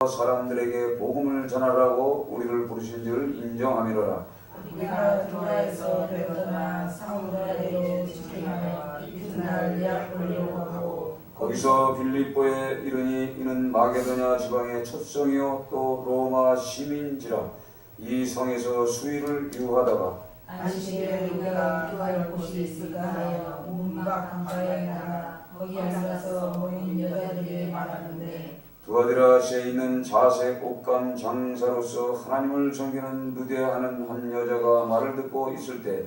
사람들에게 복음을 전하라고 우리를 부르신 줄 인정함이로라. 우리가 도라에서 되거나 사무라에도 집행하여 이튿날 예약하려고 하고 거기서 빌립보에 이르니 이는 마게도냐 지방의 첫 성이요 또 로마 시민지라. 이 성에서 수일을 유하다가 안식일에 우리가 기도할 곳이 있을까 하여 문밖 강가에 나가 거기 앉아서 모인 여자들에게 말하는데 두아디라시에 있는 자색 옷감 장사로서 하나님을 섬기는 누대하는 한 여자가 말을 듣고 있을 때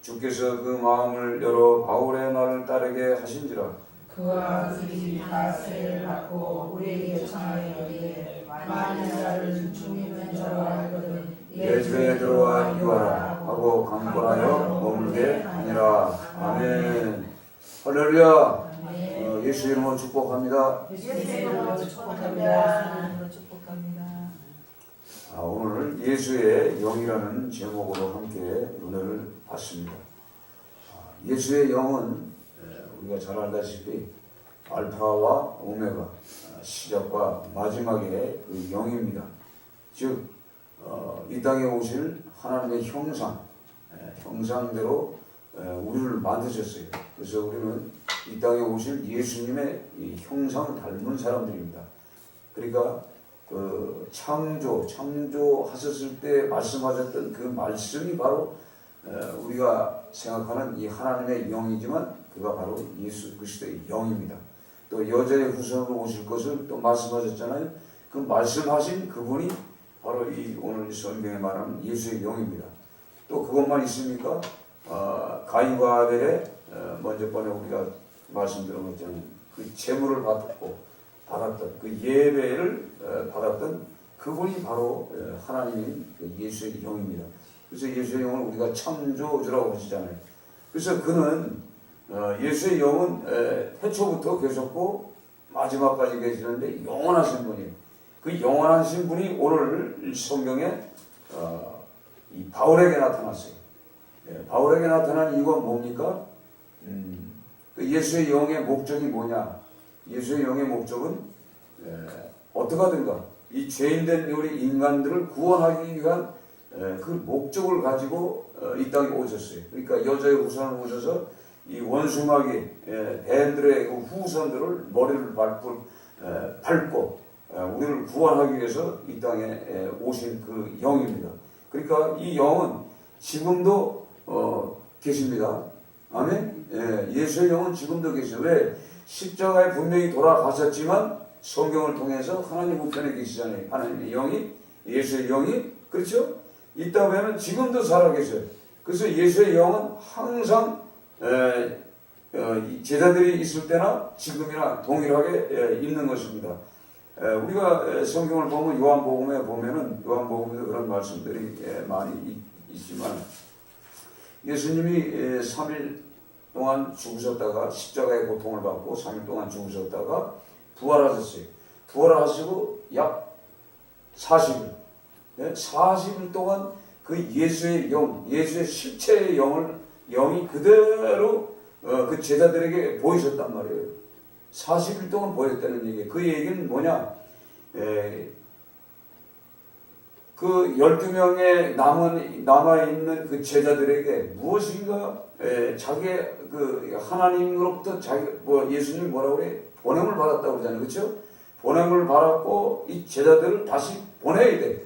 주께서 그 마음을 열어 바울의 말을 따르게 하신지라. 그와 그들이 다 세례를 받고 우리에게 청하여 이르되 만일 나를 주님은 저로 알거든 내 집에 들어와 유하라 하고 강권하여 머물게 하니라. 아멘. 할렐루야. 예수 이름으로 축복합니다. 예수 이름으로 축복합니다. 오늘 예수의 영이라는 제목으로 함께 은혜를 받습니다. 예수의 영은 우리가 잘 알다시피 알파와 오메가, 시작과 마지막의 그 영입니다. 즉 이 땅에 오실 하나님의 형상대로 우리를 만드셨어요. 그래서 우리는 이 땅에 오실 예수님의 이 형상을 닮은 사람들입니다. 그러니까 그 창조하셨을 때 말씀하셨던 그 말씀이 바로 우리가 생각하는 이 하나님의 영이지만 그가 바로 예수 그리스도의 영입니다. 또 여자의 후손으로 오실 것을 또 말씀하셨잖아요. 그 말씀하신 그분이 바로 이 오늘 성경에 말하는 예수의 영입니다. 또 그것만 있습니까? 가인과 아벨의 먼저 번에 우리가 말씀드린 것처럼 그 제물을 받았던 그 예배를 받았던 그분이 바로 하나님인 그 예수의 영입니다. 그래서 예수의 영은 우리가 창조주라고 하시잖아요. 그래서 그는 예수의 영은 태초부터 계셨고 마지막까지 계시는데 영원하신 분이에요. 그 영원하신 분이 오늘 성경에 이 바울에게 나타났어요. 바울에게 나타난 이유가 뭡니까? 그 예수의 영의 목적이 뭐냐? 예수의 영의 목적은 어떻게 하든가 이 죄인된 우리 인간들을 구원하기 위한 그 목적을 가지고 이 땅에 오셨어요. 그러니까 여자의 후손을 오셔서 이 원수마귀 뱀들의 그 후손들을 머리를 밟고 우리를 구원하기 위해서 이 땅에 오신 그 영입니다. 그러니까 이 영은 지금도 계십니다. 아멘. 예수의 영은 지금도 계셔요. 왜? 십자가에 분명히 돌아가셨지만 성경을 통해서 하나님 우편에 계시잖아요. 하나님의 영이, 예수의 영이, 그렇죠? 있다 보면 지금도 살아계셔요. 그래서 예수의 영은 항상 제자들이 있을 때나 지금이나 동일하게 있는 것입니다. 우리가 성경을 보면 요한복음에도 그런 말씀들이 많이 있지만 예수님이 3일 동안 죽으셨다가 십자가의 고통을 받고 3일 동안 죽으셨다가 부활하셨어요. 부활하시고 약 40일 40일 동안 그 예수의 영, 예수의 실체의 영이 그대로 그 제자들에게 보이셨단 말이에요. 40일 동안 보였다는 얘기예요. 그 얘기는 뭐냐? 그 12명의 남아있는 그 제자들에게 무엇인가 자기의 그 하나님으로부터 예수님이 뭐라고 그래? 보냄을 받았다고 그러잖아요. 그렇죠? 보냄을 받았고 이 제자들을 다시 보내야 돼.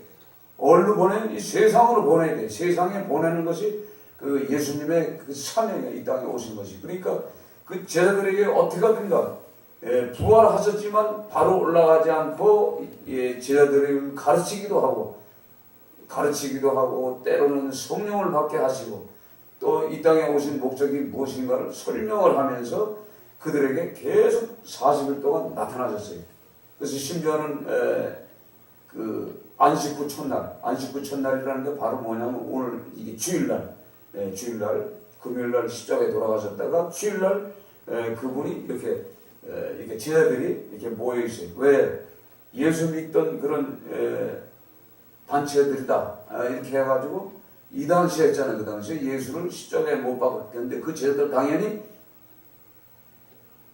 어디로 보내면 이 세상으로 보내야 돼. 세상에 보내는 것이 그 예수님의 그 사명이에요. 이 땅에 오신 것이. 그러니까 그 제자들에게 어떻게 하든가 부활하셨지만 바로 올라가지 않고 제자들을 가르치기도 하고 때로는 성령을 받게 하시고 또 이 땅에 오신 목적이 무엇인가를 설명을 하면서 그들에게 계속 40일 동안 나타나셨어요. 그래서 심지어는 그 안식 후 첫날이라는 게 바로 뭐냐면 오늘 이게 주일날 금요일날 십자가에 돌아가셨다가 주일날 그분이 이렇게 제자들이 이렇게 모여 있어요. 왜? 예수 믿던 그런 단체들이다 이렇게 해가지고 이 당시에 했잖아요. 그 당시에 예수를 십자가에 못 박았는데 그 제자들 당연히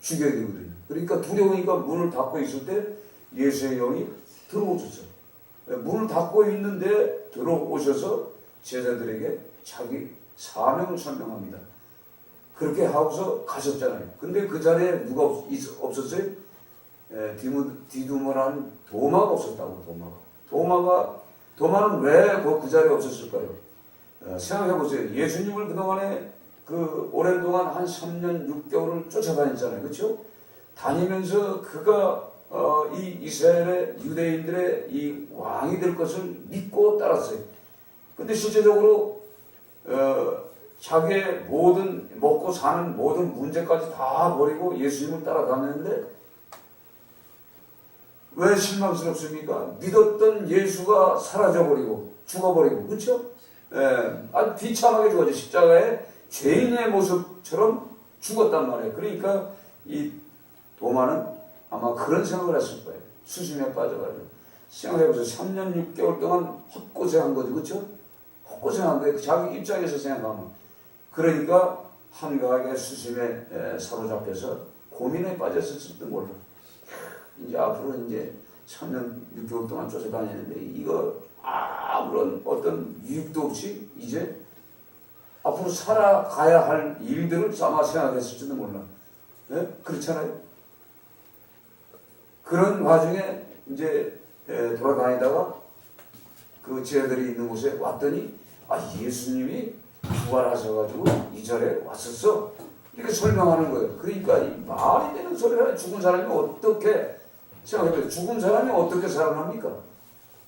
죽여야 되거든요. 그러니까 두려우니까 문을 닫고 있을 때 예수의 영이 들어오셨어요. 문을 닫고 있는데 들어오셔서 제자들에게 자기 사명을 설명합니다. 그렇게 하고서 가셨잖아요. 근데 그 자리에 누가 없었어요? 디두머라는 도마가 없었다고. 도마는 왜 그 자리에 없었을까요? 생각해 보세요. 예수님을 그동안에 그 오랜 동안 한 3년 6개월을 쫓아다녔잖아요. 그렇죠? 다니면서 그가 이 이스라엘의 유대인들의 이 왕이 될 것을 믿고 따랐어요. 근데 실제적으로 자기의 모든 먹고 사는 모든 문제까지 다 버리고 예수님을 따라다녔는데 왜 실망스럽습니까? 믿었던 예수가 사라져버리고 죽어버리고, 그렇죠? 아주 비참하게 죽었죠. 십자가에 죄인의 모습처럼 죽었단 말이에요. 그러니까 이 도마는 아마 그런 생각을 했을 거예요. 수심에 빠져가지고. 생각해보세요. 3년 6개월 동안 헛고생한 거죠. 그렇죠? 헛고생한 거예요. 자기 입장에서 생각하면. 그러니까 한가하게 수심에 사로잡혀서 고민에 빠졌을지도 몰라. 이제 앞으로 이제 3년 6개월 동안 쫓아다니는데 이거 아무런 어떤 유익도 없이 이제 앞으로 살아가야 할 일들을 아마 생각했을지도 몰라. 네? 그렇잖아요. 그런 와중에 이제 돌아다니다가 그 제자들이 있는 곳에 왔더니 예수님이 부활하셔가지고 이 자리에 왔었어. 이렇게 설명하는 거예요. 그러니까 이 말이 되는 소리라 죽은 사람이 어떻게 생각해보세요. 죽은 사람이 어떻게 살아납니까?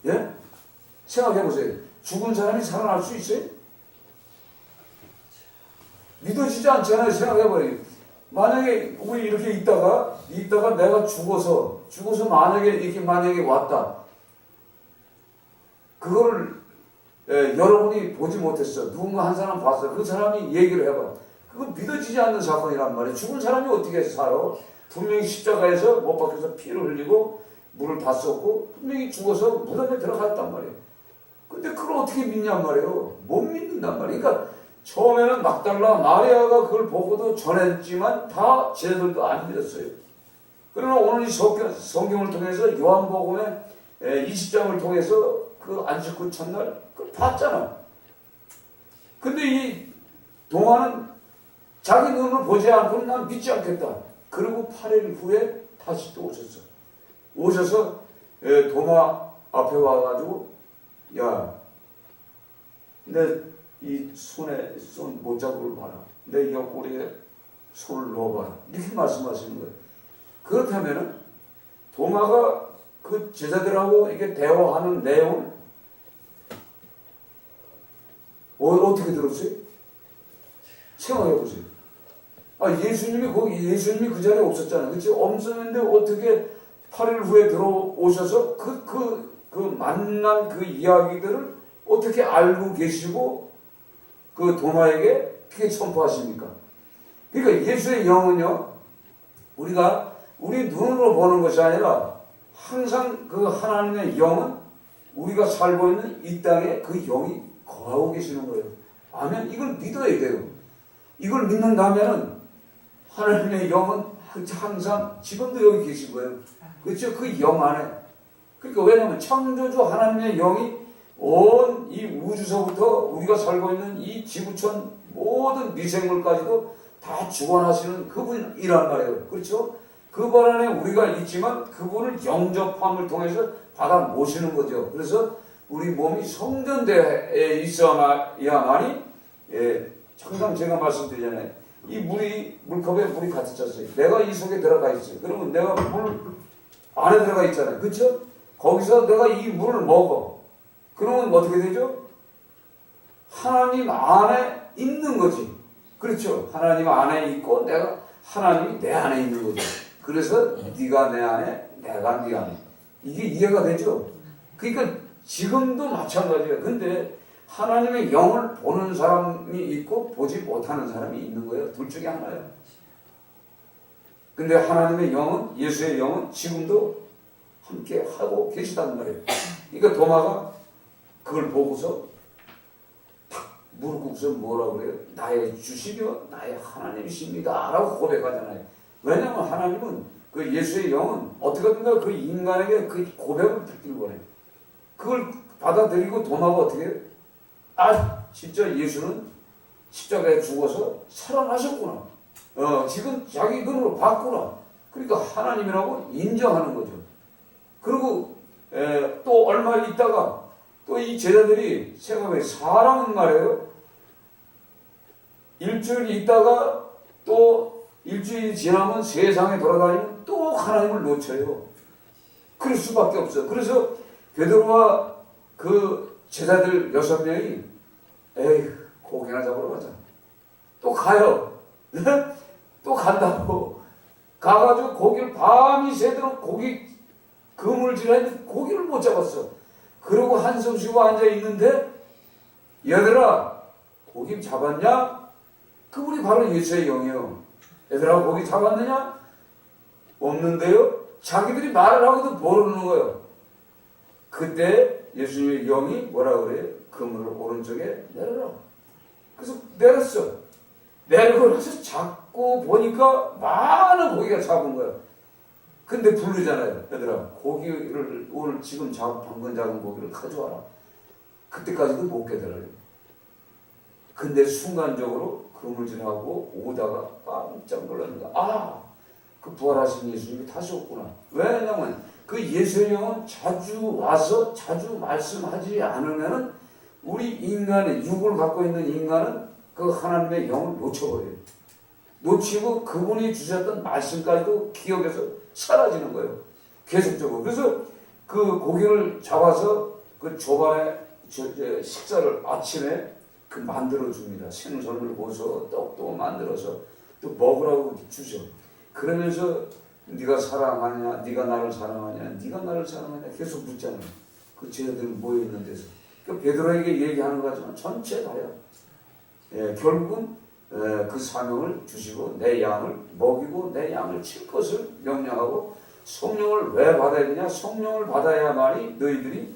예? 생각해보세요. 죽은 사람이 살아날 수 있어요? 믿어지지 않잖아요. 생각해봐요. 만약에 우리 이렇게 있다가 내가 죽어서 만약에 왔다. 그거를 여러분이 보지 못했어. 누군가 한 사람 봤어. 그 사람이 얘기를 해봐. 그건 믿어지지 않는 사건이란 말이에요. 죽은 사람이 어떻게 살아? 분명히 십자가에서 못 박혀서 피를 흘리고 물을 다 썼고 분명히 죽어서 무덤에 들어갔단 말이에요. 근데 그걸 어떻게 믿냔 말이에요. 못 믿는단 말이에요. 그러니까 처음에는 막달라 마리아가 그걸 보고도 전했지만 다 쟤들도 안 믿었어요. 그러나 오늘 이 성경을 통해서 요한복음의 20장을 통해서 그 안식구 첫날 그걸 봤잖아. 근데 이 동화는 자기 눈을 보지 않고는 난 믿지 않겠다. 그리고 8일 후에 다시 또 오셨어. 오셔서 도마 앞에 와가지고 내 이 손에 손 못자국을 봐라. 내 옆구리에 손을 넣어봐라. 이렇게 말씀하시는 거예요. 그렇다면은 도마가 그 제자들하고 이게 대화하는 내용을 어떻게 들었어요? 생각해 보세요. 예수님이 그 자리에 없었잖아요. 그치? 없었는데 어떻게 8일 후에 들어오셔서 그 만난 그 이야기들을 어떻게 알고 계시고 그 도마에게 그게 선포하십니까? 그러니까 예수의 영은요, 우리 눈으로 보는 것이 아니라 항상 그 하나님의 영은 우리가 살고 있는 이 땅에 그 영이 거하고 계시는 거예요. 아멘. 이걸 믿어야 돼요. 이걸 믿는다면은 하나님의 영은 항상 지금도 여기 계신 거예요. 그렇죠? 그 영 안에. 그러니까 왜냐하면 창조주 하나님의 영이 온 이 우주서부터 우리가 살고 있는 이 지구촌 모든 미생물까지도 다 주관하시는 그분이란 말이에요. 그렇죠? 그분 안에 우리가 있지만 그분을 영접함을 통해서 받아 모시는 거죠. 그래서 우리 몸이 성전되어 있어야만이 항상 제가 말씀드리잖아요. 이 물컵에 물이 가득 찼어요. 내가 이 속에 들어가 있어요. 그러면 내가 물 안에 들어가 있잖아요. 그렇죠? 거기서 내가 이 물을 먹어. 그러면 어떻게 되죠? 하나님 안에 있는 거지. 그렇죠? 하나님 안에 있고 하나님이 내 안에 있는 거죠. 그래서 네가 내 안에, 내가 네 안에. 이게 이해가 되죠? 그러니까 지금도 마찬가지예요. 근데 하나님의 영을 보는 사람이 있고 보지 못하는 사람이 있는 거예요. 둘 중에 하나예요. 근데 하나님의 영은, 예수의 영은 지금도 함께 하고 계시단 말이에요. 그러니까 도마가 그걸 보고서 탁 무릎 꿇고서 뭐라고 그래요? 나의 주시며 나의 하나님이십니다 라고 고백하잖아요. 왜냐하면 하나님은 그 예수의 영은 어떻게든가 그 인간에게 그 고백을 듣길 원해. 그걸 받아들이고 도마가 어떻게 해요? 아, 진짜 예수는 십자가에 죽어서 살아나셨구나. 지금 자기 눈으로 봤구나. 그러니까 하나님이라고 인정하는 거죠. 그리고 또 얼마 있다가 또 이 제자들이 생각해, 사람은 말이에요, 일주일 있다가 또 일주일이 지나면 세상에 돌아다니면 또 하나님을 놓쳐요. 그럴 수밖에 없어요. 그래서 베드로와 그 제자들 6명이 에이, 고기나 잡으러 가자. 또 가요. 또 간다고. 가가지고 고기를 밤이 새도록 고기 그물질했는데 고기를 못 잡았어. 그러고 한숨 쉬고 앉아 있는데, 얘들아 고기 잡았냐? 그분이 바로 예수의 영이요. 얘들아 고기 잡았느냐? 없는데요. 자기들이 말을 하고도 모르는 거예요. 그때 예수님의 영이 뭐라 그래요? 그물을 오른쪽에 내려라. 그래서 내렸어. 내리고 나서 잡고 보니까 많은 고기가 잡은 거야. 근데 부르잖아요. 얘들아 고기를 오늘 지금 방금 잡은 고기를 가져와라. 그때까지도 못 깨달아요. 근데 순간적으로 그물질하고 오다가 깜짝 놀라는 거야. 아, 그 부활하신 예수님이 다시 왔구나. 왜냐면 그 예수의 영은 자주 와서 자주 말씀하지 않으면은 우리 인간의 육을 갖고 있는 인간은 그 하나님의 영을 놓쳐버려요. 놓치고 그분이 주셨던 말씀까지도 기억에서 사라지는 거예요. 계속적으로. 그래서 그 고기를 잡아서 그 조반에 식사를 아침에 그 만들어 줍니다. 생선을 구워서 떡도 만들어서 또 먹으라고 주죠. 그러면서 네가 사랑하냐, 네가 나를 사랑하냐, 네가 나를 사랑하냐 계속 묻잖아요. 그 제자들 모여 있는 데서. 그 베드로에게 얘기하는 거지만 전체 다야. 결국은 그 사명을 주시고 내 양을 먹이고 내 양을 칠 것을 명령하고, 성령을 왜 받아야 되냐? 성령을 받아야만이 너희들이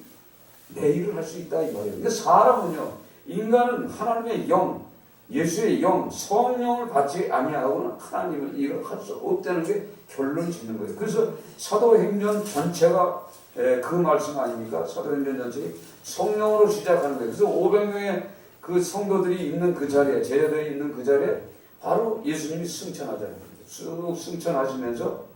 내 일을 할 수 있다 이 말이에요. 근데 사람은요, 인간은 하나님의 영, 예수의 영, 성령을 받지 아니하고는 하나님의 일을 할 수 없다는 게 결론 짓는 거예요. 그래서 사도행전 전체가 그 말씀 아닙니까? 사도행전 전체 성령으로 시작하는 거예요. 그래서 500명의 그 성도들이 있는 그 자리에, 제자들이 있는 그 자리에 바로 예수님이 승천하잖아요. 쑥 승천하시면서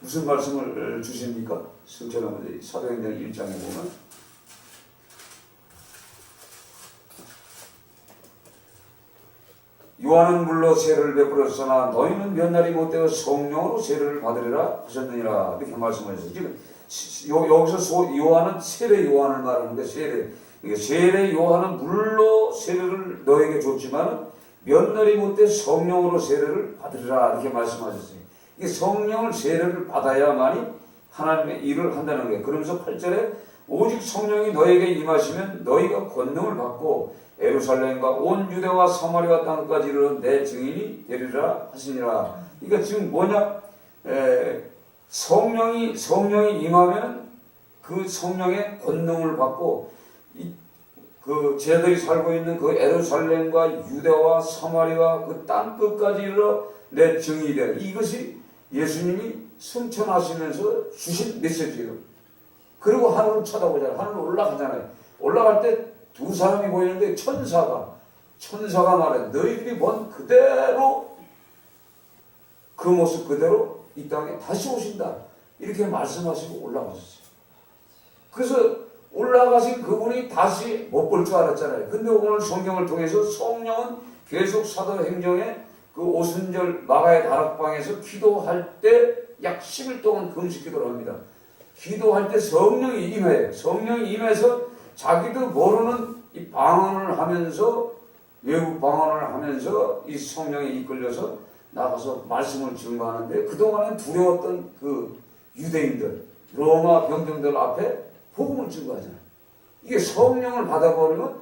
무슨 말씀을 주십니까? 승천하면서 사도행전 1장에 보면 요한은 물로 세례를 베풀었으나 너희는 몇 날이 못되어 성령으로 세례를 받으리라 하셨느니라, 이렇게 말씀하셨어요. 지금 여기서 요한은 세례 요한을 말하는데, 세례 요한은 물로 세례를 너에게 줬지만 몇 날이 못돼 성령으로 세례를 받으리라, 이렇게 말씀하셨어요. 이게 성령을 세례를 받아야만이 하나님의 일을 한다는 거예요. 그러면서 8절에 오직 성령이 너에게 임하시면 너희가 권능을 받고 예루살렘과 온 유대와 사마리아 땅까지 이르러 내 증인이 되리라 하시니라. 그러니까 지금 뭐냐? 성령이 임하면 그 성령의 권능을 받고 그 제자들이 살고 있는 그 예루살렘과 유대와 사마리아 그 땅 끝까지 이르러 내 증인이 되라. 이것이 예수님이 승천하시면서 주신 메시지예요. 그리고 하늘을 쳐다보잖아요. 하늘로 올라가잖아요. 올라갈 때 두 사람이 보이는데 천사가 말해 너희들이 본 그대로 그 모습 그대로 이 땅에 다시 오신다, 이렇게 말씀하시고 올라가셨어요. 그래서 올라가신 그분이 다시 못 볼 줄 알았잖아요. 근데 오늘 성경을 통해서 성령은 계속 사도행전에 그 오순절 마가의 다락방에서 기도할 때 약 10일 동안 금식 기도를 합니다. 기도할 때 성령이 임해요. 성령이 임해서 자기도 모르는 이 방언을 하면서, 외국 방언을 하면서 이 성령에 이끌려서 나가서 말씀을 증거하는데, 그동안은 두려웠던 그 유대인들, 로마 병정들 앞에 복음을 증거하잖아요. 이게 성령을 받아버리면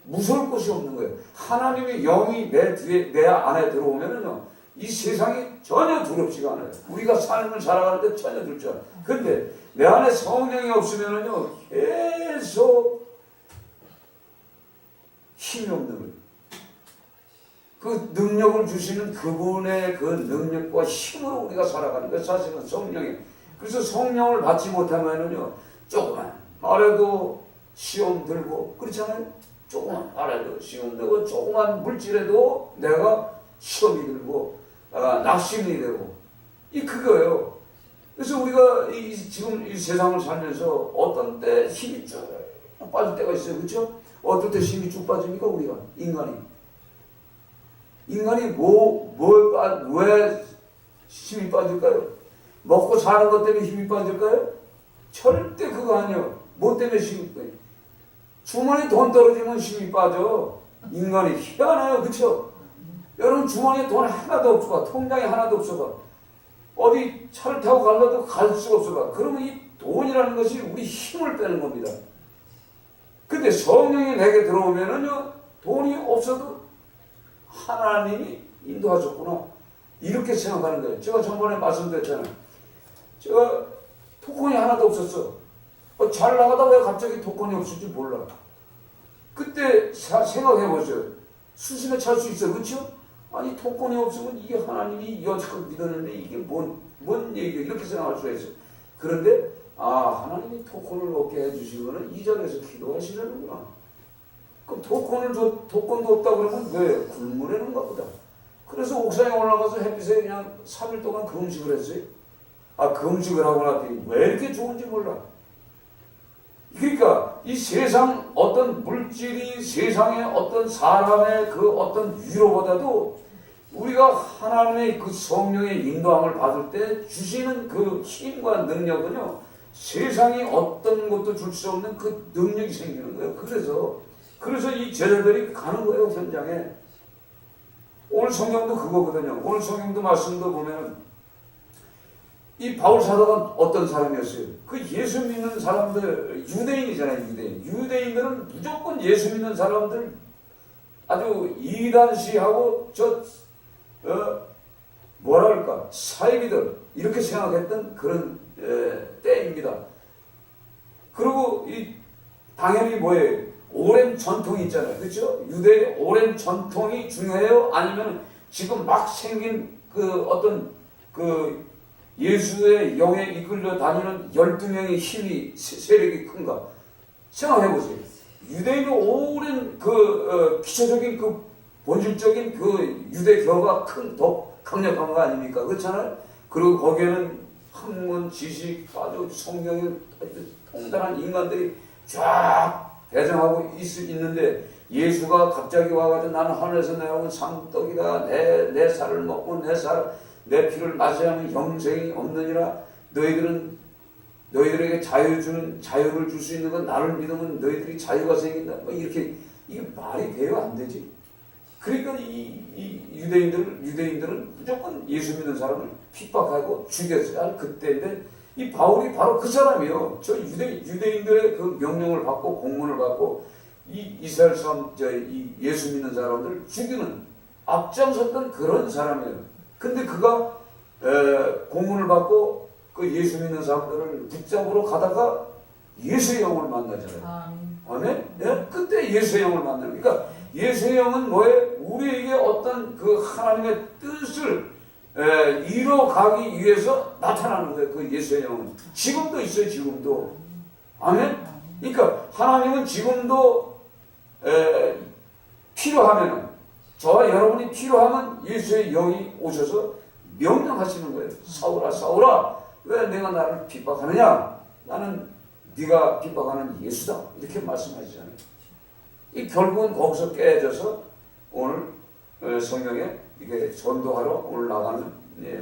무서울 것이 없는 거예요. 하나님의 영이 내 안에 들어오면은요, 이 세상이 전혀 두렵지가 않아요. 우리가 삶을 살아가는데 전혀 두렵지 않아요. 근데 내 안에 성령이 없으면은요, 계속 힘이 없는 거예요. 그 능력을 주시는 그분의 그 능력과 힘으로 우리가 살아가는 것 사실은 성령이. 그래서 성령을 받지 못하면은요, 조금만 말해도 시험 들고 그렇잖아요. 조금만 말해도 시험 들고 조그만 물질에도 내가 시험이 들고 낙심이 되고 그거예요. 그래서 우리가 지금 이 세상을 살면서 어떤 때 힘이 쭉 빠질 때가 있어요. 그렇죠? 어떨 때 힘이 쭉 빠집니까? 우리가 인간이 왜 힘이 빠질까요? 먹고 사는 것 때문에 힘이 빠질까요? 절대 그거 아니에요. 뭐 때문에 힘이 빠져요? 주머니 돈 떨어지면 힘이 빠져. 인간이 희한해요. 그렇죠? 여러분 주머니에 돈 하나도 없어가, 통장에 하나도 없어가, 어디 차를 타고 가려도 갈 수가 없어가. 그러면 이 돈이라는 것이 우리 힘을 빼는 겁니다. 근데 성령이 내게 들어오면은요, 돈이 없어도 하나님이 인도하셨구나, 이렇게 생각하는 거예요. 제가 전번에 말씀드렸잖아요. 제가 토건이 하나도 없었어. 잘 나가다 왜 갑자기 토건이 없을지 몰라. 그때 생각해보세요. 수심에 찰 수 있어요. 그렇죠? 아니 토건이 없으면 이게 하나님이 여지껏 믿었는데 이게 뭔 얘기야, 이렇게 생각할 수가 있어요. 그런데 하나님이 토건을 얻게 해주신 거는 이 자리에서 기도하시려는구나. 그럼 토건도 없다 그러면 왜? 굶으려는가 보다. 그래서 옥상에 올라가서 햇빛에 그냥 3일 동안 금식을 했어요. 금식을 하고 나더니 왜 이렇게 좋은지 몰라. 그러니까 이 세상 어떤 물질이, 세상의 어떤 사람의 그 어떤 위로보다도 우리가 하나님의 그 성령의 인도함을 받을 때 주시는 그 힘과 능력은요, 세상이 어떤 것도 줄 수 없는 그 능력이 생기는 거예요. 그래서 이 제자들이 가는 거예요, 현장에. 오늘 성경도 그거거든요. 오늘 성경도 말씀도 보면 이 바울 사도가 어떤 사람이었어요? 그 예수 믿는 사람들, 유대인이잖아요, 유대인들은 무조건 예수 믿는 사람들 아주 이단시하고 뭐랄까, 사이비들, 이렇게 생각했던 그런 때입니다. 그리고 당연히 뭐예요? 오랜 전통이 있잖아요. 그렇죠? 유대의 오랜 전통이 중요해요? 아니면 지금 막 생긴 예수의 영에 이끌려 다니는 12명의 세력이 큰가? 생각해보세요. 유대인의 오랜 기초적인 본질적인 유대교가 더 강력한 거 아닙니까? 그렇잖아요? 그리고 거기에는 학문, 지식, 아주 성경에 통달한 인간들이 쫙 배정하고 있는데, 예수가 갑자기 와가지고 나는 하늘에서 내려온 상떡이다. 내 살을 먹고 내 피를 마시는 영생이 없느니라. 너희들에게 자유를 줄 수 있는 건 나를 믿으면 너희들이 자유가 생긴다. 이렇게, 이게 말이 돼요? 안 되지? 그러니까 이 유대인들은 무조건 예수 믿는 사람을 핍박하고 죽였어야 할 그때인데, 이 바울이 바로 그 사람이에요. 저 유대인들의 그 명령을 받고 공문을 받고 이스라엘 사람, 예수 믿는 사람들을 죽이는, 앞장섰던 그런 사람이에요. 근데 그가 공문을 받고 그 예수 믿는 사람들을 붙잡으러 가다가 예수의 영을 만나잖아요. 아멘? 예? 그때 예수의 영을 만나는. 그러니까 예수의 영은 뭐예요? 우리에게 어떤 그 하나님의 뜻을 이뤄가기 위해서 나타나는 거예요. 그 예수의 영은 지금도 있어요. 지금도. 아멘? 그러니까 하나님은 지금도 필요하면은, 저와 여러분이 필요하면 예수의 영이 오셔서 명령하시는 거예요. 사울아, 사울아, 왜 내가 나를 핍박하느냐? 나는 네가 핍박하는 예수다. 이렇게 말씀하시잖아요. 결국은 거기서 깨져서 오늘 성경에 이게 전도하러 오늘 나가는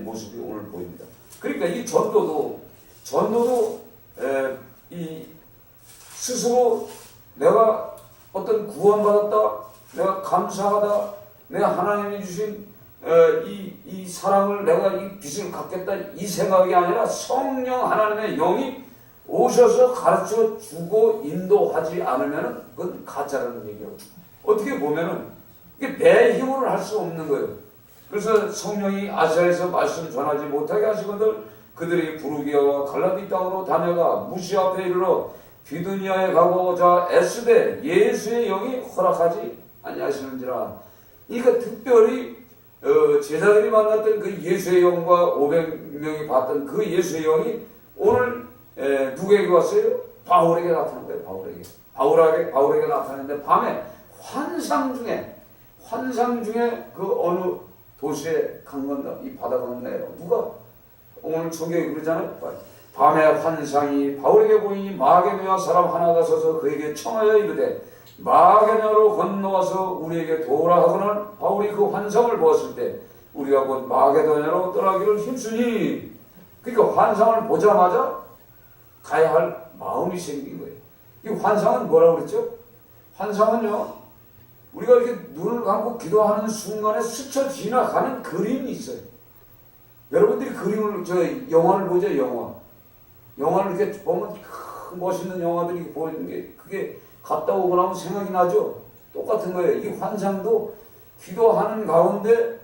모습이 오늘 보입니다. 그러니까 이 전도도 스스로 내가 어떤 구원받았다, 내가 감사하다, 내가 하나님이 주신 이 사랑을, 내가 이 빚을 갚겠다, 이 생각이 아니라 성령 하나님의 영이 오셔서 가르쳐 주고 인도하지 않으면 그건 가짜라는 얘기예요. 어떻게 보면은 이게 내 힘으로 할 수 없는 거예요. 그래서 성령이 아시아에서 말씀을 전하지 못하게 하시거든 그들이 부르기아와 갈라디 땅으로 다녀가 무시 앞에 이르러 비두니아에 가고자 애쓰되 예수의 영이 허락하지 아니하시는지라. 그러니까 특별히 제자들이 만났던 그 예수의 영과 500명이 봤던 그 예수의 영이 오늘 누구에게 왔어요? 바울에게 나타난 거예요. 바울에게 나타났는데 밤에 환상 중에 그 어느 도시에 강 건너 이 바다 건너에 누가 오늘 성경에 그러잖아요. 밤에 환상이 바울에게 보이니 마게도냐 사람 하나가 서서 그에게 청하여 이르되 마게도냐로 건너와서 우리에게 도우라 하고는 바울이 그 환상을 보았을 때 우리가 곧 마게도냐로 떠나기를 힘쓰니 그러니까 환상을 보자마자 가야 할 마음이 생긴 거예요. 이 환상은 뭐라고 그랬죠? 환상은요 우리가 이렇게 눈을 감고 기도하는 순간에 스쳐 지나가는 그림이 있어요. 여러분들이 그림을 영화를 보죠. 영화를 이렇게 보면 멋있는 영화들이 보이는 게 그게 갔다 오고 나면 생각이 나죠. 똑같은 거예요. 이 환상도 기도하는 가운데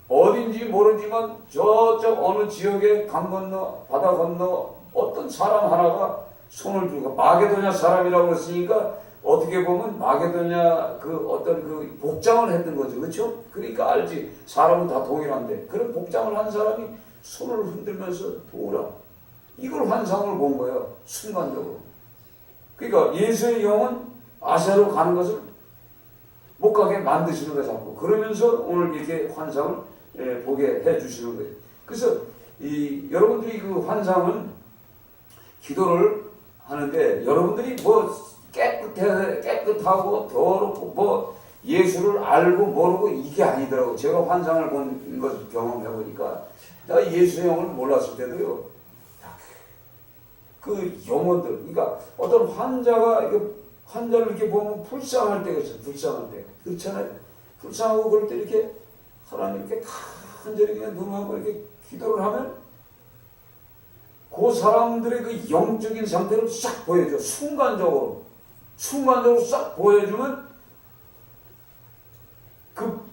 어딘지 모르지만 저쪽 어느 지역에 강 건너 바다 건너 어떤 사람 하나가 손을 들고 마게도냐 사람이라고 했으니까 어떻게 보면 마게도냐 그 어떤 그 복장을 했던 거죠. 그렇죠? 그러니까 알지. 사람은 다 동일한데 그런 복장을 한 사람이 손을 흔들면서 도우라. 이걸 환상을 본 거예요. 순간적으로. 그러니까 예수의 영은 아시아로 가는 것을 못 가게 만드시는 거예요. 자꾸. 그러면서 오늘 이렇게 환상을 보게 해 주시는 거예요. 그래서 여러분들이 그 환상은 기도를 하는데 여러분들이 뭐 깨끗하고 더럽고 뭐 예수를 알고 모르고 이게 아니더라고. 제가 환상을 본 것을 경험해 보니까 내가 예수의 영을 몰랐을 때도요. 그 영혼들, 그러니까 어떤 환자를 이렇게 보면 불쌍할 때가 있어요. 불쌍할 때. 그렇잖아요. 불쌍하고 그럴 때 이렇게 하나님 이렇게 간절히 그냥 눈 감고 이렇게 기도를 하면 그 사람들의 그 영적인 상태를 싹 보여줘. 순간적으로 싹 보여주면 그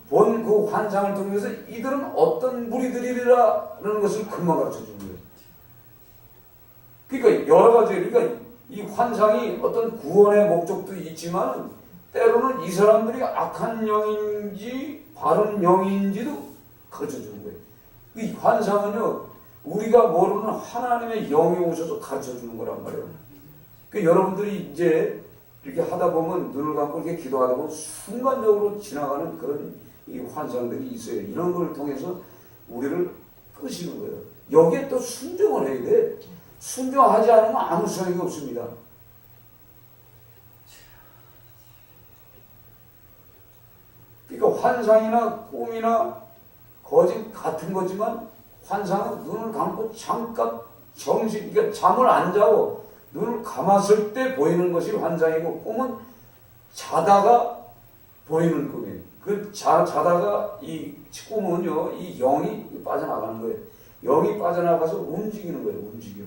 환상을 통해서 이들은 어떤 무리들이라는 것을 금방 가르쳐 주는 거예요. 그러니까 여러 가지, 그러니까 이 환상이 어떤 구원의 목적도 있지만 때로는 이 사람들이 악한 영인지 바른 영인지도 가르쳐 주는 거예요. 이 환상은요, 우리가 모르는 하나님의 영이 오셔서 가르쳐 주는 거란 말이에요. 그러니까 여러분들이 이제 이렇게 하다 보면 눈을 감고 이렇게 기도하다 보면 순간적으로 지나가는 그런 이 환상들이 있어요. 이런 걸 통해서 우리를 끄시는 거예요. 여기에 또 순종을 해야 돼. 순종하지 않으면 아무 소용이 없습니다. 그러니까 환상이나 꿈이나 거짓 같은 거지만 환상은 눈을 감고 잠깐 그러니까 잠을 안 자고 눈을 감았을 때 보이는 것이 환상이고 꿈은 자다가 보이는 꿈이에요. 자다가 이 꿈은요, 이 영이 빠져나가는 거예요. 영이 빠져나가서 움직이는 거예요. 움직여.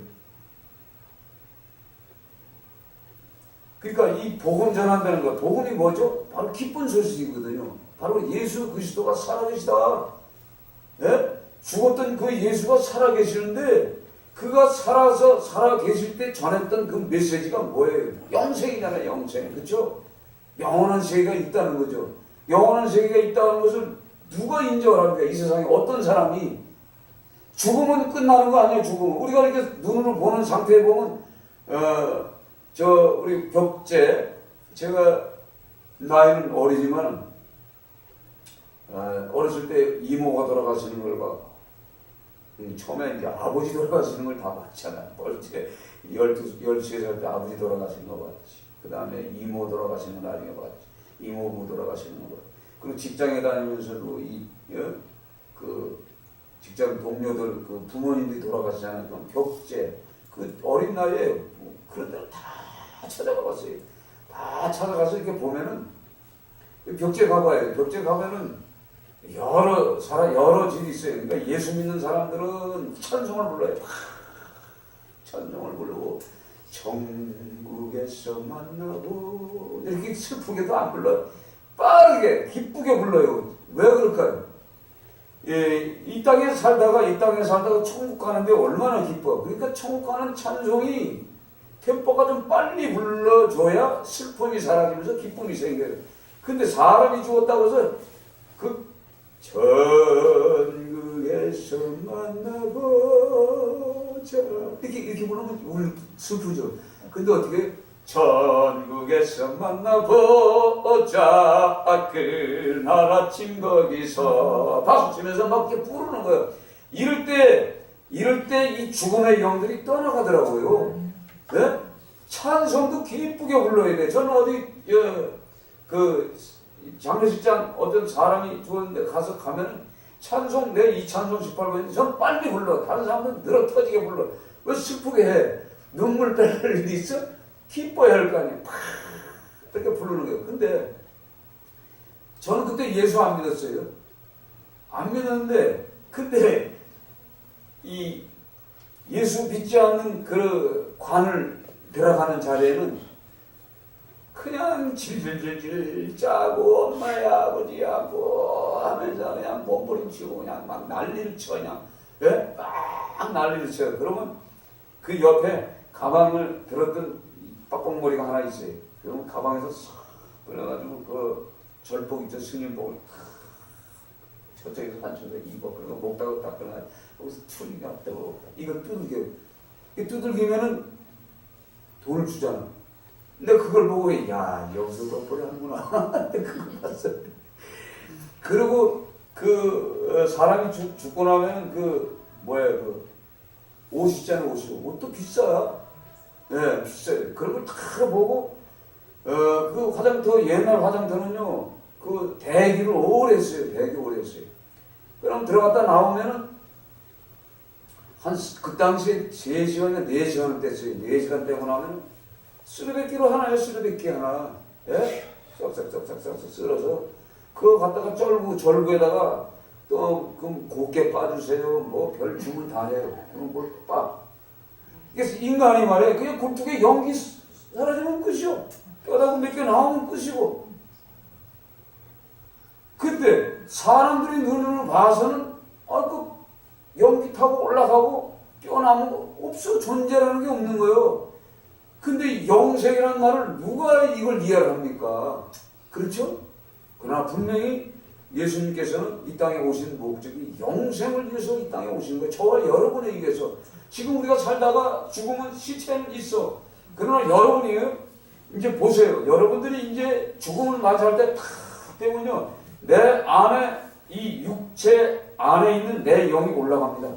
그러니까 이 복음 전한다는 거, 복음이 뭐죠? 바로 기쁜 소식이거든요. 바로 예수 그리스도가 살아계시다. 예? 죽었던 그 예수가 살아계시는데 그가 살아계실 때 전했던 그 메시지가 뭐예요? 영생이잖아요. 영생. 그렇죠? 영원한 세계가 있다는 거죠. 영원한 세계가 있다는 것을 누가 인정을 합니까? 이 세상에 어떤 사람이 죽으면 끝나는 거 아니에요? 죽으면. 우리가 이렇게 눈으로 보는 상태에 보면 우리 벽제, 제가 나이는 어리지만 어렸을 때 이모가 돌아가시는 걸 봤고 처음에 이제 아버지 돌아가시는 걸 다 봤잖아요. 벌써 13살 때 아버지 돌아가시는 거 봤지. 그 다음에 이모 돌아가시는 거 나중에 봤지. 이모부 돌아가시는 거. 그리고 직장에 다니면서도 그 직장 동료들 그 부모님들이 돌아가시잖아요. 그럼 벽제, 그 어린 나이에 그런 데를 다 찾아가 봤어요. 다 찾아가서 이렇게 보면은 벽제 가봐요. 벽제 가면은 여러 질이 있어요. 그러니까 예수 믿는 사람들은 찬송을 불러요. 찬송을 부르고 천국에서 만나고 이렇게 슬프게도 안 불러요. 빠르게 기쁘게 불러요. 왜 그럴까요? 이 땅에 살다가 천국 가는데 얼마나 기뻐. 그러니까 천국 가는 찬송이 템포가 좀 빨리 불러줘야 슬픔이 사라지면서 기쁨이 생겨요. 근데 사람이 죽었다고 해서 그 전국에서 만나보자 이렇게 부르면 우리 슬프죠. 근데 어떻게 전국에서 만나보자 그날 아침 거기서 박수 치면서 막 이렇게 부르는 거예요. 이럴 때 이 죽음의 영들이 떠나가더라고요. 네? 찬송도 기쁘게 불러야 돼. 저는 어디 그 장례식장 어떤 사람이 죽었는데 가면 찬송 내 이 찬송 18번인데 전 빨리 불러. 다른 사람은 늘어 터지게 불러. 왜 슬프게 해? 눈물 뺄 일이 있어? 기뻐야 할 거 아니야. 팍 이렇게 부르는 거예요. 근데 저는 그때 예수 안 믿었어요. 안 믿었는데 근데 이 예수 믿지 않는 그 관을 들어가는 자리에는 그냥 질질질질 짜고 엄마야 아버지야 뭐 하면서 그냥 몸부림치고 그냥 막 난리를 쳐 그냥 예? 막 난리를 쳐요. 그러면 그 옆에 가방을 들었던 빡빡머리가 하나 있어요. 그러면 가방에서 싹 꺼내가지고 그 절복 있죠. 스님복을 저쪽에서 한쪽에서 입어. 그리고 목다고 딱 꺼내 거기서 툴리가 뜨고 이거 두들겨. 이 두들기면은 돈을 주잖아. 근데 그걸 보고 야 여기서 덕분에 하는구나. 그걸 봤어요. 그리고 그 사람이 죽고 나면 그 뭐야 그 옷 있잖아요. 옷도 비싸. 예, 비싸요. 그런 걸 다 보고 그 화장터 옛날 화장터는요 그 대기를 오래 했어요. 대기 오래 했어요. 그럼 들어갔다 나오면은 한 그 당시에 3시간이나 4시간을 뗐어요. 4시간 떼고 나면 쓰르베끼로 하나요. 쓰르베끼 하나. 예? 싹싹싹싹싹 쓸어서 그거 갖다가 절구에다가 또 그럼 곱게 빠주세요. 뭐 별 주문 다 해요. 그럼 뭘 빠. 그래서 인간이 말해 그냥 굴뚝에 연기 사라지면 끝이요. 뼈다구 몇 개 나오면 끝이고. 근데 사람들이 눈으로 봐서는 그 연기 타고 올라가고 뼈나무 없어. 존재라는 게 없는 거예요. 근데 영생이라는 말을 누가 이걸 이해를 합니까? 그렇죠? 그러나 분명히 예수님께서는 이 땅에 오신 목적이 영생을 위해서 이 땅에 오신 거예요. 저와 여러분에게 위해서. 지금 우리가 살다가 죽으면 시체는 있어. 그러나 여러분이 이제 보세요. 여러분들이 이제 죽음을 맞이할 때 탁 되면요. 내 안에 이 육체 안에 있는 내 영이 올라갑니다.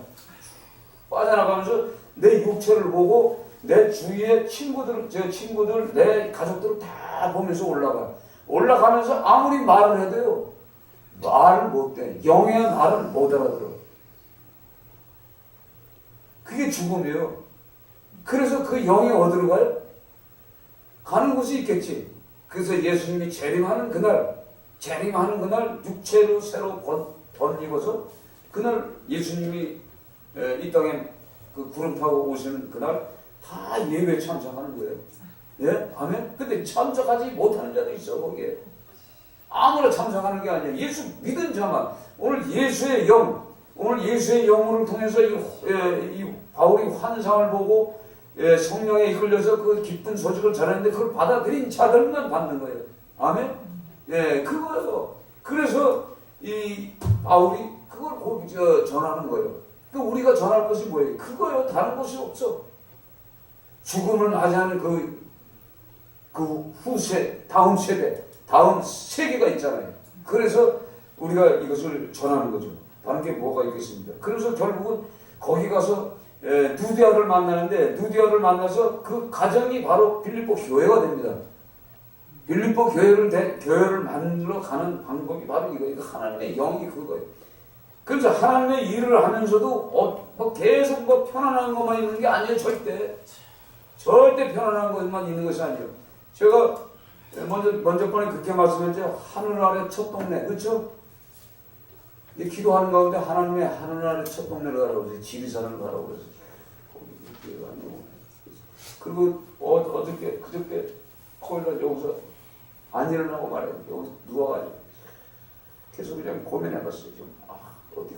빠져나가면서 내 육체를 보고 내 주위의 친구들, 내 가족들을 다 보면서 올라가. 올라가면서 아무리 말을 해도요. 말을 못해. 영의 말을 못 알아들어. 그게 죽음이에요. 그래서 그 영이 어디로 가요? 가는 곳이 있겠지. 그래서 예수님이 재림하는 그날 육체로 새로 덧입어서 그날 예수님이 이 땅에 그 구름 타고 오시는 그날 다 예배에 참석하는 거예요. 예? 아멘? 근데 참석하지 못하는 자도 있어, 거기에. 아무나 참석하는 게 아니야. 예수 믿은 자만. 오늘 예수의 영혼을 통해서 이 바울이 환상을 보고 성령에 이끌려서 그 기쁜 소식을 전했는데 그걸 받아들인 자들만 받는 거예요. 아멘? 예, 그거예요. 그래서 이 바울이 그걸 전하는 거예요. 그 우리가 전할 것이 뭐예요? 그거예요. 다른 것이 없어. 죽음을 맞이하는 그 후세, 다음 세대, 다음 세계가 있잖아요. 그래서 우리가 이것을 전하는 거죠. 다른 게 뭐가 있겠습니까? 그래서 결국은 거기 가서 누디아를 만나는데 누디아를 만나서 그 가정이 바로 빌립보 교회가 됩니다. 빌립보 교회를 만들어 가는 방법이 바로 이거예요. 하나님의 영이 그거예요. 그래서 하나님의 일을 하면서도 뭐 계속 뭐 편안한 것만 있는 게 아니에요. 절대 편안한 것만 있는 것이 아니에요. 제가 먼저 번에 그렇게 말씀했죠. 하늘 아래 첫 동네, 그렇죠? 기도하는 가운데 하나님의 하늘 아래 첫 동네를 가라고 그러죠. 지리산을 가라고 그래서 거기 가는 그리고 그저께 토요일날 여기서 안 일어나고 말이에요. 여기서 누워가지고 계속 그냥 고민해봤어요. 어디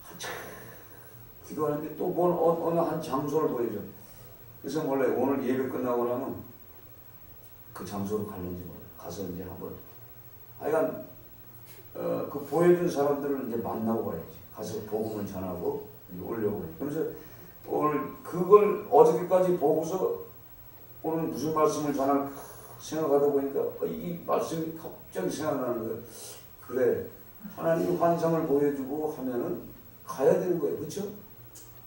한참 기도하는데 또 어느 한 장소를 보여줘. 그래서 몰라요. 오늘 예배 끝나고 나면 그 장소로 갈는지 몰라요. 가서 이제 한번 하여간 그 보여준 사람들을 이제 만나고 가야지. 가서 복음을 전하고 올려고 해. 그래서 오늘 그걸 어저께까지 보고서 오늘 무슨 말씀을 전할까 생각하다 보니까 이 말씀이 갑자기 생각나는 거예요. 그래, 하나님 환상을 보여주고 하면은 가야 되는 거예요. 그렇죠?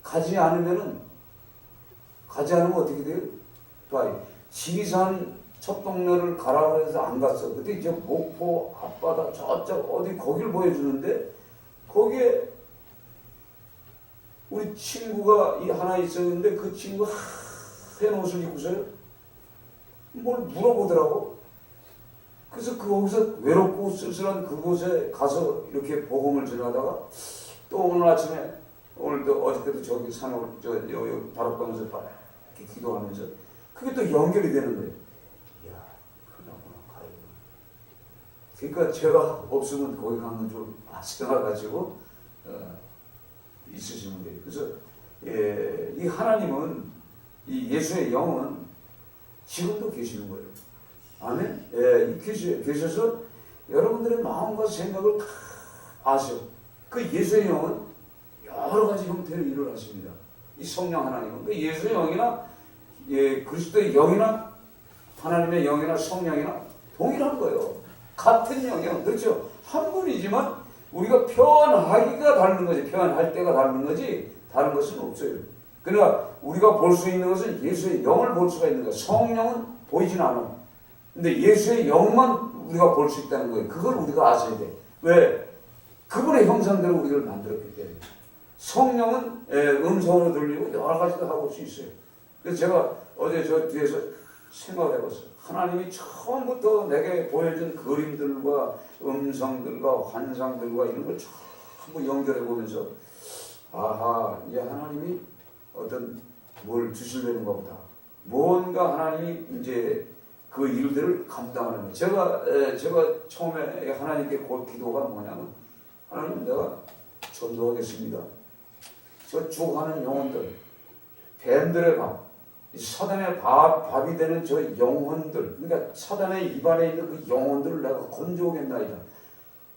가지 않으면 어떻게 돼요? 봐, 지리산 첫 동네를 가라고 해서 안 갔어. 그때 이제 목포 앞바다 저쪽 어디 거길 보여주는데 거기에 우리 친구가 하나 있었는데 그 친구가 하얀 옷을 입고서요 뭘 물어보더라고. 그래서 거기서 외롭고 쓸쓸한 그곳에 가서 이렇게 복음을 전하다가 또 오늘 아침에 오늘도 어저께도 저기 산에 다락방에서 이렇게 기도하면서 그게 또 연결이 되는 거예요. 이야, 그나구나 가요. 그러니까 제가 없으면 거기 가는 줄 생각가지고 있으시면 돼요. 그래서 이 하나님은 이 예수의 영은 지금도 계시는 거예요. 아멘. 계셔서 여러분들의 마음과 생각을 다 아셔. 그 예수의 영은 여러 가지 형태로 일을 하십니다. 이 성령 하나님은 그 예수의 영이나 그리스도의 영이나 하나님의 영이나 성령이나 동일한 거예요. 같은 영이요. 그렇죠. 한 분이지만 우리가 표현하기가 다른 거지. 표현할 때가 다른 거지 다른 것은 없어요. 그러니까 우리가 볼 수 있는 것은 예수의 영을 볼 수가 있는 거예요. 성령은 보이진 않아. 근데 예수의 영만 우리가 볼 수 있다는 거예요. 그걸 우리가 아셔야 돼. 왜? 그분의 형상대로 우리를 만들었기 때문에. 성령은 음성으로 들리고 여러 가지도 하고 올 수 있어요. 그래서 제가 어제 저 뒤에서 생각을 해봤어요. 하나님이 처음부터 내게 보여준 그림들과 음성들과 환상들과 이런 걸 전부 연결해 보면서 아하, 이제 하나님이 어떤 뭘 주시려는가 보다. 뭔가 하나님이 이제 그 일들을 감당하는 거예요. 제가 처음에 하나님께 곧 기도가 뭐냐면 하나님 내가 전도하겠습니다. 저 죽어가는 영혼들, 뱀들의 밥, 사단의 밥이 되는 저 영혼들, 그러니까 사단의 입안에 있는 그 영혼들을 내가 건져오겠나이다.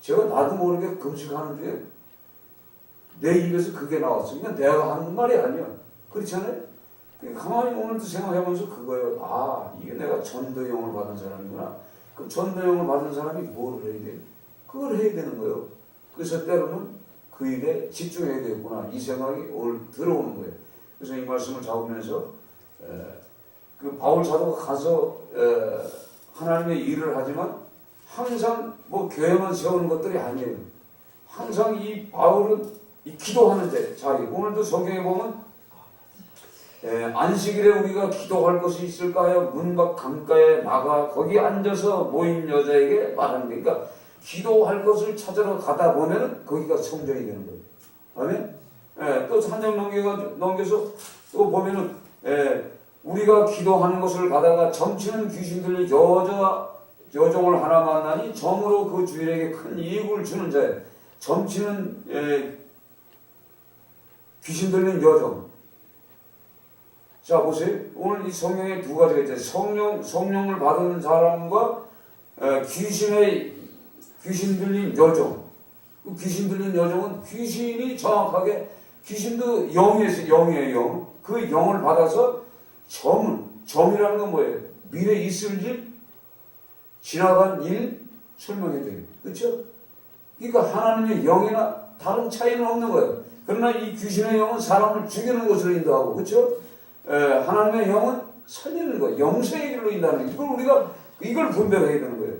제가 나도 모르게 금식하는 중에 내 입에서 그게 나왔으면 내가 하는 말이 아니야. 그렇지 않아요? 가만히 오늘도 생각해보면서 그거예요. 아, 이게 내가 전도용을 받은 사람이구나. 그럼 전도용을 받은 사람이 뭘 해야 돼? 그걸 해야 되는 거예요. 그래서 때로는 그 일에 집중해야 되겠구나. 이 생각이 오늘 들어오는 거예요. 그래서 이 말씀을 잡으면서 그 바울 사도가 가서 하나님의 일을 하지만 항상 뭐 교회만 세우는 것들이 아니에요. 항상 이 바울은 이 기도하는데 자기 오늘도 성경에 보면 안식일에 우리가 기도할 것이 있을까요? 문 밖 강가에 나가 거기 앉아서 모인 여자에게 말하는 거예요. 그러니까 기도할 것을 찾으러 가다 보면 거기가 성전이 되는 거예요. 아멘? 또 한 장 넘겨서 또 보면은 우리가 기도하는 것을 가다가 점치는 귀신들이 여종을 하나 만나니 점으로 그 주인에게 큰 이익을 주는 자예요. 점치는 귀신 들린 여종. 자 보세요. 오늘 이 성경에 두 가지가 있잖아요. 성령을 받은 사람과 귀신 들린 여종. 그 귀신 들린 여종은 귀신이 정확하게 귀신도 영이에요. 영. 그 영을 받아서 점이라는 건 뭐예요? 미래 있을 일, 지나간 일 설명해 줘요. 그렇죠? 그러니까 하나님의 영이나 다른 차이는 없는 거예요. 그러나 이 귀신의 영은 사람을 죽이는 것으로 인도하고, 그렇죠? 하나님의 영은 살리는 거예요. 영생의 길로 인도하는 거예요. 우리가 이걸 분별해야 되는 거예요.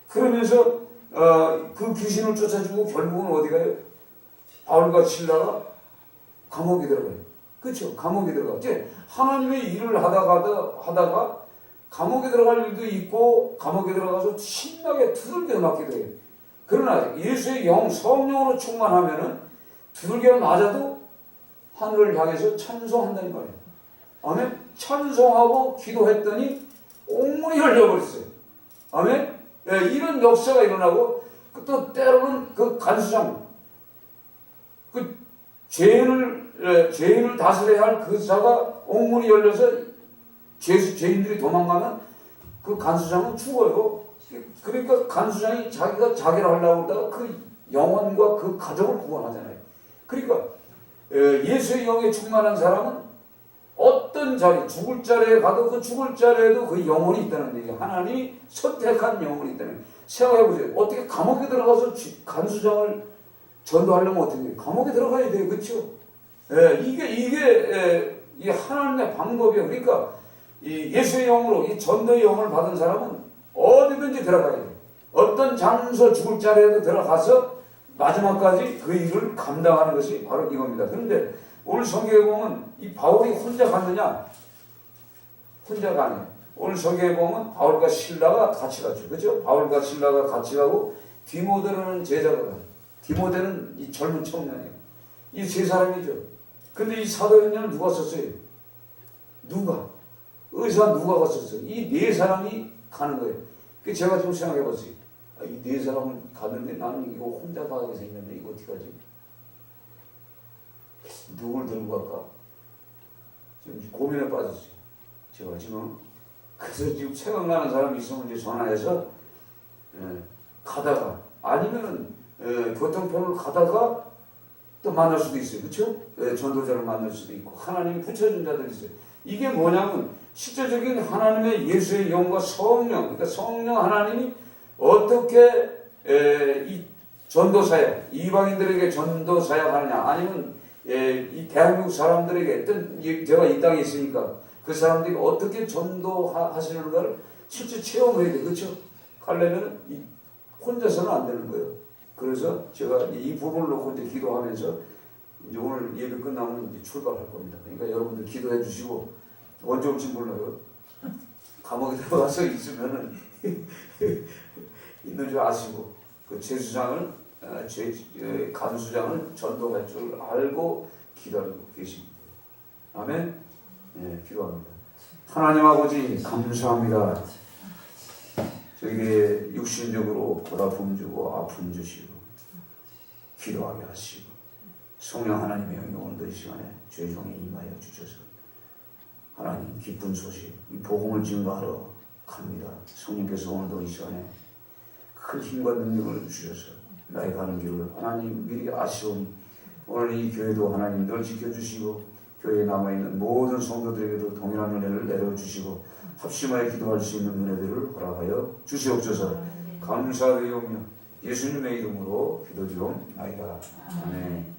그러면서 그 귀신을 쫓아주고 결국은 어디 가요? 바울과 실라가 감옥에 들어가요. 그렇죠? 감옥에 들어가. 이제 하나님의 일을 하다가 감옥에 들어갈 일도 있고 감옥에 들어가서 신나게 두들겨 맞기도 해요. 그러나 예수의 영, 성령으로 충만하면은 두들겨 맞아도 하늘을 향해서 찬송한다는 거예요. 아멘? 찬송하고 기도했더니 옥문이 열려버렸어요. 아멘? 이런 역사가 일어나고 또 때로는 그 간수장, 그 죄인을 다스려야 할 그 자가 옥문이 열려서 죄인들이 도망가면 그 간수장은 죽어요. 그러니까 간수장이 자기가 자기를 하려고 하다가 그 영혼과 그 가족을 구원하잖아요. 그러니까 예수의 영에 충만한 사람은 어떤 자리, 죽을 자리에 가도 그 죽을 자리에도 그 영혼이 있다는 얘기예요. 하나님이 선택한 영혼이 있다는 거예요. 생각해보세요. 어떻게 감옥에 들어가서 간수장을 전도하려면 어떻게 해요? 감옥에 들어가야 돼요. 그렇죠? 이게 이 하나님의 방법이에요. 그러니까 이 예수의 영으로 이 전도의 영을 받은 사람은 어디든지 들어가야 돼요. 어떤 장소 죽을 자리에도 들어가서 마지막까지 그 일을 감당하는 것이 바로 이겁니다. 그런데 오늘 성경에 보면 이 바울이 혼자 갔느냐? 혼자 가네. 오늘 성경에 보면 바울과 실라가 같이 갔죠. 그렇죠? 바울과 실라가 같이 가고 디모데라는 제자가 가요. 디모데는 이 젊은 청년이에요. 이 세 사람이죠. 근데 이 사도행전을 누가 썼어요? 누가? 의사 누가 갔었어요? 이 네 사람이 가는 거예요. 그 제가 좀 생각해 봤어요. 이 네 사람은 가는데 나는 이거 혼자 가게 생겼는데 이거 어떻게 하지? 누굴 들고 갈까? 지금 고민에 빠졌어요. 제가 지금 그래서 지금 생각나는 사람이 있으면 이제 전화해서 가다가 아니면은 교통편을 가다가 또 만날 수도 있어요. 그렇죠? 전도자를 만날 수도 있고 하나님이 붙여준 자들이 있어요. 이게 뭐냐면 실제적인 하나님의 예수의 영과 성령, 그러니까 성령 하나님이 어떻게 이 전도사역, 이방인들에게 전도사역 하느냐, 아니면 이 대한민국 사람들에게 어떤 제가 이 땅에 있으니까 그 사람들이 어떻게 전도하시는가를 실제 체험해야 돼. 그렇죠? 가려면 혼자서는 안 되는 거예요. 그래서 제가 이 부분을 놓고 이제 기도하면서 이제 오늘 예배 끝나면 이제 출발할 겁니다. 그러니까 여러분들 기도해 주시고 언제 올지 몰라요. 감옥에 들어가서 있으면은 있는 줄 아시고 그 제수장을 간수장을 전도할 줄 알고 기다리고 계십니다. 아멘. 네, 기도합니다. 하나님 아버지 감사합니다. 저에게 육신적으로 고달픔 주고 아픔 주시고 기도하게 하시고 성령 하나님의 영이 오늘도 이 시간에 죄종에 임하여 주셔서 하나님 기쁜 소식 이 복음을 증거하러 갑니다. 성령께서 오늘도 이 시간에 큰 힘과 능력을 주셔서 나의 가는 길을 하나님 미리 아시오니 오늘 이 교회도 하나님 늘 지켜주시고 교회에 남아있는 모든 성도들에게도 동일한 은혜를 내려주시고 합심하여 기도할 수 있는 은혜들을 허락하여 주시옵소서. 감사드리오며 예수님의 이름으로 기도드리옵나이다. 아멘.